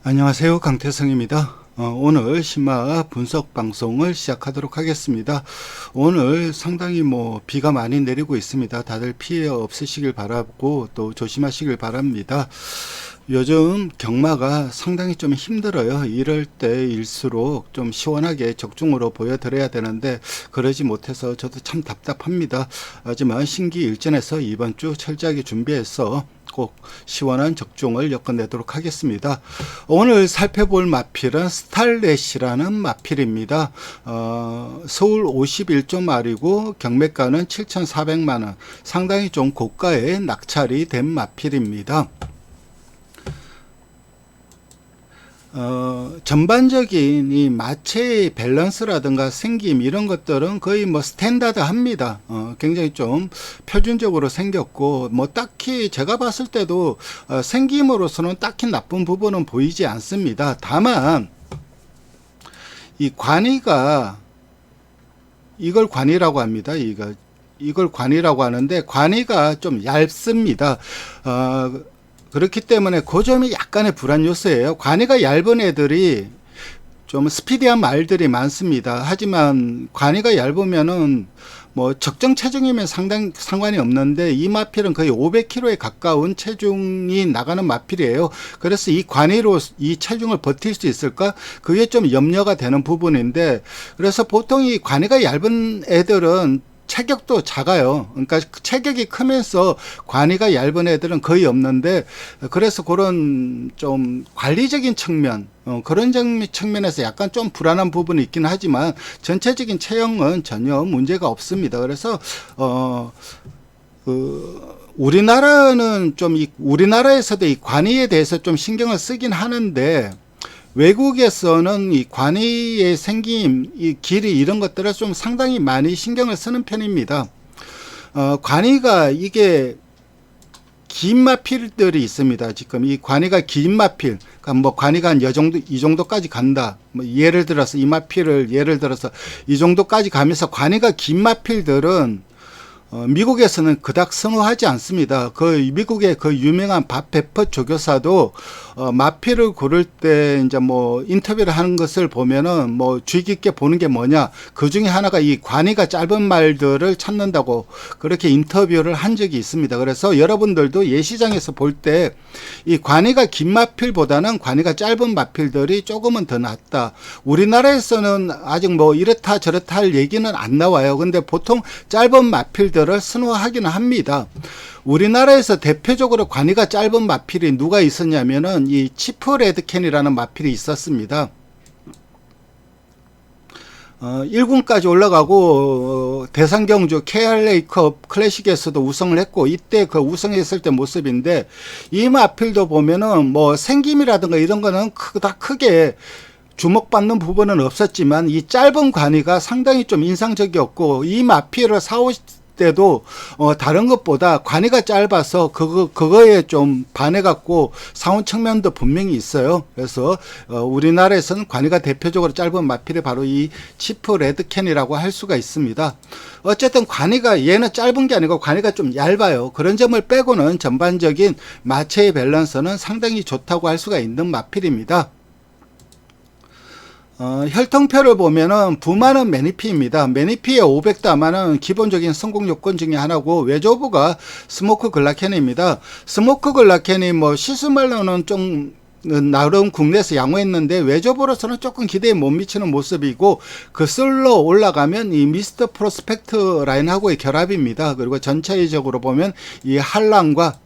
안녕하세요, 강태성입니다. 오늘 신마 분석 방송을 시작하도록 하겠습니다. 오늘 상당히 비가 많이 내리고 있습니다. 다들 피해 없으시길 바라고 또 조심하시길 바랍니다. 요즘 경마가 상당히 좀 힘들어요. 이럴 때일수록 좀 시원하게 적중으로 보여드려야 되는데 그러지 못해서 저도 참 답답합니다. 하지만 신기일전에서 이번 주 철저하게 준비해서 꼭 시원한 적중을 엮어내도록 하겠습니다. 오늘 살펴볼 마필은 스탈렛이라는 마필입니다. 서울 51.R이고 경매가는 7,400만원, 상당히 좀 고가의 낙찰이 된 마필입니다. 전반적인 이 마체의 밸런스라든가 생김 이런 것들은 거의 스탠다드 합니다. 굉장히 좀 표준적으로 생겼고 딱히 제가 봤을 때도 생김으로서는 딱히 나쁜 부분은 보이지 않습니다. 다만 이 관이가 이걸 관이라고 합니다. 이걸 관이라고 하는데 관이가 좀 얇습니다. 그렇기 때문에 그 점이 약간의 불안 요소예요. 관이가 얇은 애들이 좀 스피디한 말들이 많습니다. 하지만 관이가 얇으면은 적정 체중이면 상관이 없는데 이 마필은 거의 500kg에 가까운 체중이 나가는 마필이에요. 그래서 이 관이로 이 체중을 버틸 수 있을까? 그게 좀 염려가 되는 부분인데, 그래서 보통 이 관이가 얇은 애들은 체격도 작아요. 그러니까 체격이 크면서 관이가 얇은 애들은 거의 없는데, 그래서 그런 좀 관리적인 측면, 그런 측면에서 약간 좀 불안한 부분이 있긴 하지만 전체적인 체형은 전혀 문제가 없습니다. 그래서 우리나라는 좀 우리나라에서도 이 관이에 대해서 좀 신경을 쓰긴 하는데, 외국에서는 이 관이의 생김, 이 길이 이런 것들을 좀 상당히 많이 신경을 쓰는 편입니다. 관이가 이게 긴 마필들이 있습니다. 지금 이 관이가 긴 마필, 그러니까 관이가 한 이 정도까지 간다. 예를 들어서 이 마필을 예를 들어서 이 정도까지 가면서 관이가 긴 마필들은 미국에서는 그닥 선호하지 않습니다. 미국의 유명한 밥 베퍼 조교사도 마필을 고를 때 이제 인터뷰를 하는 것을 보면은 주의 깊게 보는 게 뭐냐, 그 중에 하나가 이 관이가 짧은 말들을 찾는다고 그렇게 인터뷰를 한 적이 있습니다. 그래서 여러분들도 예시장에서 볼 때 이 관이가 긴 마필보다는 관이가 짧은 마필들이 조금은 더 낫다. 우리나라에서는 아직 이렇다 저렇다 할 얘기는 안 나와요. 근데 보통 짧은 마필들 을 선호하기는 합니다. 우리나라에서 대표적으로 관이가 짧은 마필이 누가 있었냐면은 이 치프 레드캔이라는 마필이 있었습니다. 1군까지 올라가고 대상경주 KRA컵 클래식에서도 우승을 했고, 이때 그 우승했을 때 모습인데, 이 마필도 보면은 생김이라든가 이런 거는 크게 주목받는 부분은 없었지만 이 짧은 관이가 상당히 좀 인상적이었고, 이 마필을 때도 다른 것보다 관이가 짧아서 그거에 좀 반해갖고 사온 측면도 분명히 있어요. 그래서 우리나라에서는 관이가 대표적으로 짧은 마필이 바로 이 치프 레드캔이라고 할 수가 있습니다. 어쨌든 관이가 얘는 짧은 게 아니고 관이가 좀 얇아요. 그런 점을 빼고는 전반적인 마체의 밸런스는 상당히 좋다고 할 수가 있는 마필입니다. 혈통표를 보면은 부마는 매니피입니다. 매니피의 500다마는 기본적인 성공 요건 중에 하나고, 외조부가 스모크 글라켄입니다. 스모크 글라켄이 시스말로는 좀 나름 국내에서 양호했는데 외조부로서는 조금 기대에 못 미치는 모습이고, 그 솔로 올라가면 이 미스터 프로스펙트 라인하고의 결합입니다. 그리고 전체적으로 보면 이 한란과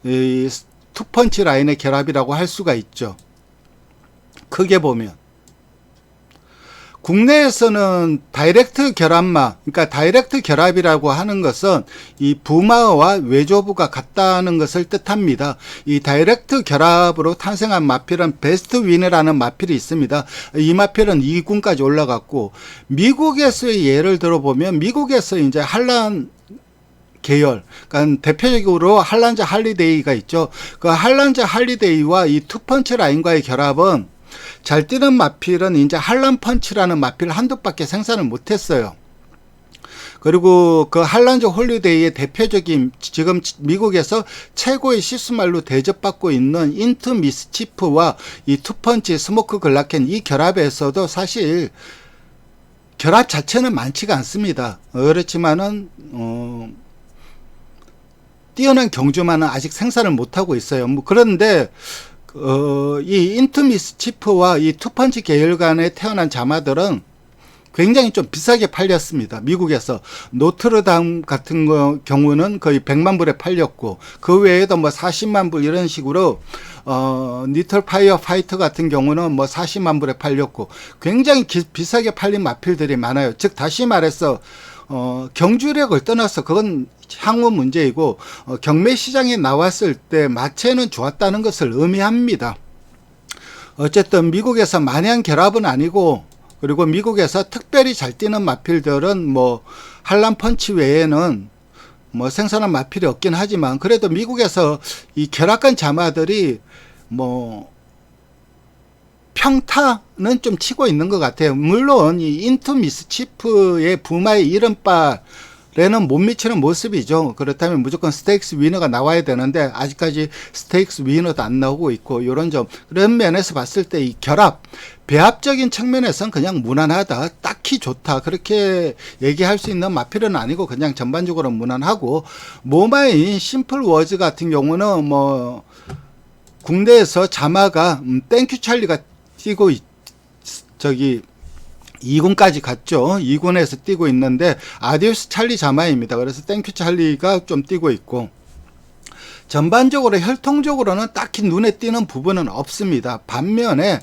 이 투펀치 라인의 결합이라고 할 수가 있죠. 크게 보면 국내에서는 다이렉트 결합마, 그러니까 다이렉트 결합이라고 하는 것은 이 부마와 외조부가 같다는 것을 뜻합니다. 이 다이렉트 결합으로 탄생한 마필은 베스트 위너라는 마필이 있습니다. 이 마필은 2군까지 올라갔고, 미국에서의 예를 들어보면 미국에서 이제 한란 계열, 그러니까 대표적으로 한란자 할리데이가 있죠. 그 한란자 할리데이와 이 투펀치 라인과의 결합은 잘 뛰는 마필은 이제 한란 펀치라는 마필 한두 밖에 생산을 못했어요. 그리고 그 할란조 홀리데이의 대표적인 지금 미국에서 최고의 시스말로 대접받고 있는 인트 미스치프와 이 투펀치 스모크 글라켄 이 결합에서도 사실 결합 자체는 많지가 않습니다. 그렇지만은 뛰어난 경주만은 아직 생산을 못하고 있어요. 뭐 그런데 이 인트 미스치프와 이 투펀치 계열 간에 태어난 자마들은 굉장히 좀 비싸게 팔렸습니다. 미국에서 노트르담 같은 경우는 거의 100만 불에 팔렸고 그 외에도 뭐 40만 불 이런 식으로 니틀 파이어 파이터 같은 경우는 뭐 40만 불에 팔렸고 굉장히 비싸게 팔린 마필들이 많아요. 즉 다시 말해서 경주력을 떠나서 그건 향후 문제이고 경매 시장에 나왔을 때 마체는 좋았다는 것을 의미합니다. 어쨌든 미국에서 마냥 결합은 아니고 그리고 미국에서 특별히 잘 뛰는 마필들은 뭐 할란 펀치 외에는 뭐 생산한 마필이 없긴 하지만 그래도 미국에서 이 결합간 자마들이 뭐 평타는 좀 치고 있는 것 같아요. 물론 이 인투 미스치프의 부마의 이른발에는 못 미치는 모습이죠. 그렇다면 무조건 스테이크스 위너가 나와야 되는데 아직까지 스테이크스 위너도 안 나오고 있고 이런 점 그런 면에서 봤을 때 이 결합 배합적인 측면에서는 그냥 무난하다 딱히 좋다 그렇게 얘기할 수 있는 마필은 아니고 그냥 전반적으로 무난하고 모마인 심플 워즈 같은 경우는 뭐 국내에서 자마가 땡큐 찰리가 뛰고 저기 2군까지 갔죠. 2군에서 뛰고 있는데 아디오스 찰리 자마입니다. 그래서 땡큐 찰리가 좀 뛰고 있고 전반적으로 혈통적으로는 딱히 눈에 띄는 부분은 없습니다. 반면에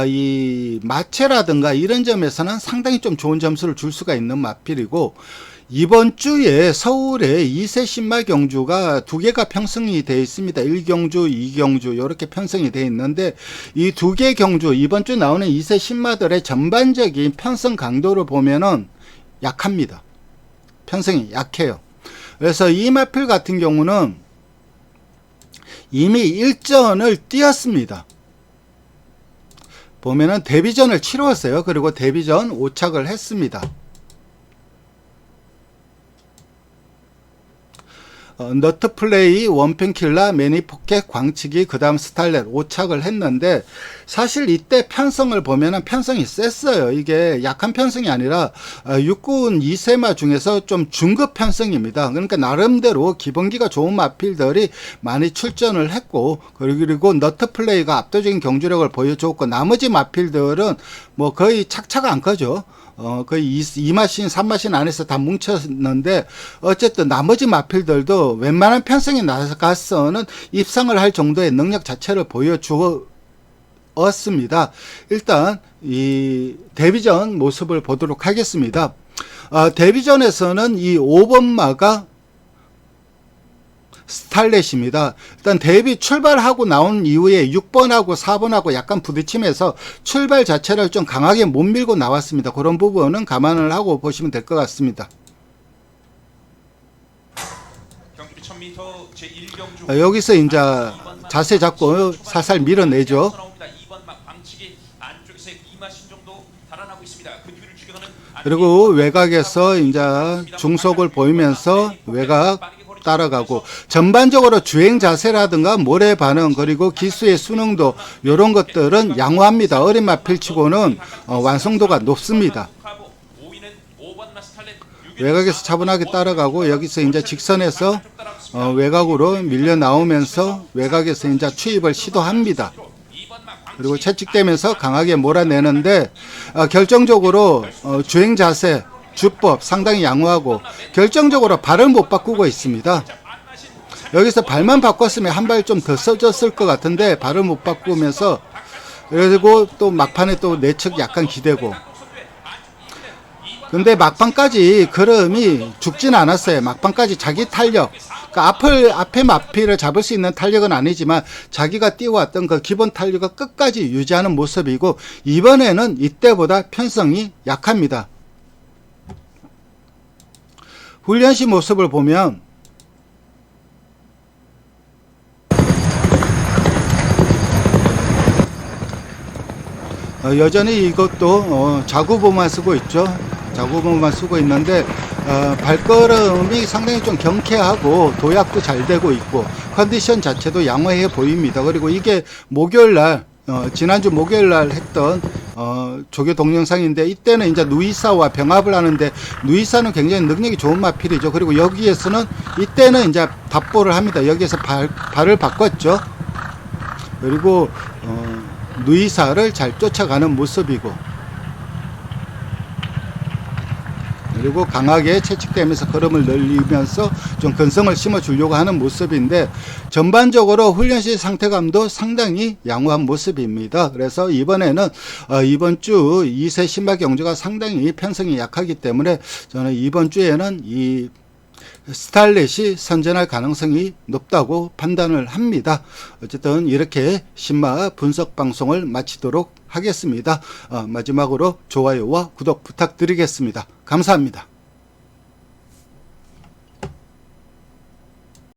이 마체라든가 이런 점에서는 상당히 좀 좋은 점수를 줄 수가 있는 마필이고 이번 주에 서울에 2세 신마 경주가 두 개가 편성이 되어 있습니다. 1경주, 2경주 이렇게 편성이 되어 있는데 이 두 개 경주 이번 주 나오는 2세 신마들의 전반적인 편성 강도를 보면은 약합니다. 편성이 약해요. 그래서 이 마필 같은 경우는 이미 일전을 뛰었습니다. 보면은 데뷔전을 치루었어요. 그리고 데뷔전 5착을 했습니다. 너트플레이, 원펜킬라, 매니포켓, 광치기, 그 다음 스탈렛 5착을 했는데 사실 이때 편성을 보면은 편성이 셌어요. 이게 약한 편성이 아니라 육군 2세마 중에서 좀 중급 편성입니다. 그러니까 나름대로 기본기가 좋은 마필들이 많이 출전을 했고 그리고 너트플레이가 압도적인 경주력을 보여줬고 나머지 마필들은 뭐 거의 착차가 안 커죠. 거의 2마신, 3마신 안에서 다 뭉쳤는데, 어쨌든 나머지 마필들도 웬만한 편성에 나가서는 입상을 할 정도의 능력 자체를 보여주었습니다. 일단, 이 데뷔전 모습을 보도록 하겠습니다. 데뷔전에서는 이 5번마가 스탈렛입니다. 일단 데뷔 출발하고 나온 이후에 6번하고 4번하고 약간 부딪히면서 출발 자체를 좀 강하게 못 밀고 나왔습니다. 그런 부분은 감안을 하고 보시면 될 것 같습니다. 여기서 이제 자세 잡고 살살 밀어내죠. 그리고 외곽에서 이제 중속을 보이면서 외곽 따라가고 전반적으로 주행 자세라든가 모래 반응 그리고 기수의 수능도 이런 것들은 양호합니다. 어린 마필치고는 완성도가 높습니다. 외곽에서 차분하게 따라가고 여기서 이제 직선에서 외곽으로 밀려 나오면서 외곽에서 이제 추입을 시도합니다. 그리고 채찍되면서 강하게 몰아내는데 결정적으로 주행 자세 주법 상당히 양호하고 결정적으로 발을 못 바꾸고 있습니다. 여기서 발만 바꿨으면 한 발 좀 더 써졌을 것 같은데 발을 못 바꾸면서 그리고 또 막판에 또 내측 약간 기대고 근데 막판까지 그름이 죽진 않았어요. 막판까지 자기 탄력 그러니까 앞에 마필을 잡을 수 있는 탄력은 아니지만 자기가 띄워왔던 그 기본 탄력을 끝까지 유지하는 모습이고 이번에는 이때보다 편성이 약합니다. 훈련시 모습을 보면 여전히 이것도 자구보만 쓰고 있죠. 자구보만 쓰고 있는데 발걸음이 상당히 좀 경쾌하고 도약도 잘 되고 있고 컨디션 자체도 양호해 보입니다. 그리고 이게 목요일날 지난주 목요일날 했던 조교 동영상인데 이때는 이제 누이사와 병합을 하는데 누이사는 굉장히 능력이 좋은 마필이죠. 그리고 여기에서는 이때는 이제 답보를 합니다. 여기에서 발을 바꿨죠. 그리고 누이사를 잘 쫓아가는 모습이고 그리고 강하게 채찍대면서 걸음을 늘리면서 좀 근성을 심어주려고 하는 모습인데 전반적으로 훈련실 상태감도 상당히 양호한 모습입니다. 그래서 이번에는 이번 주 2세 신발 경주가 상당히 편성이 약하기 때문에 저는 이번 주에는 이 스타일렛이 선전할 가능성이 높다고 판단을 합니다. 어쨌든 이렇게 신마 분석 방송을 마치도록 하겠습니다. 마지막으로 좋아요와 구독 부탁드리겠습니다. 감사합니다.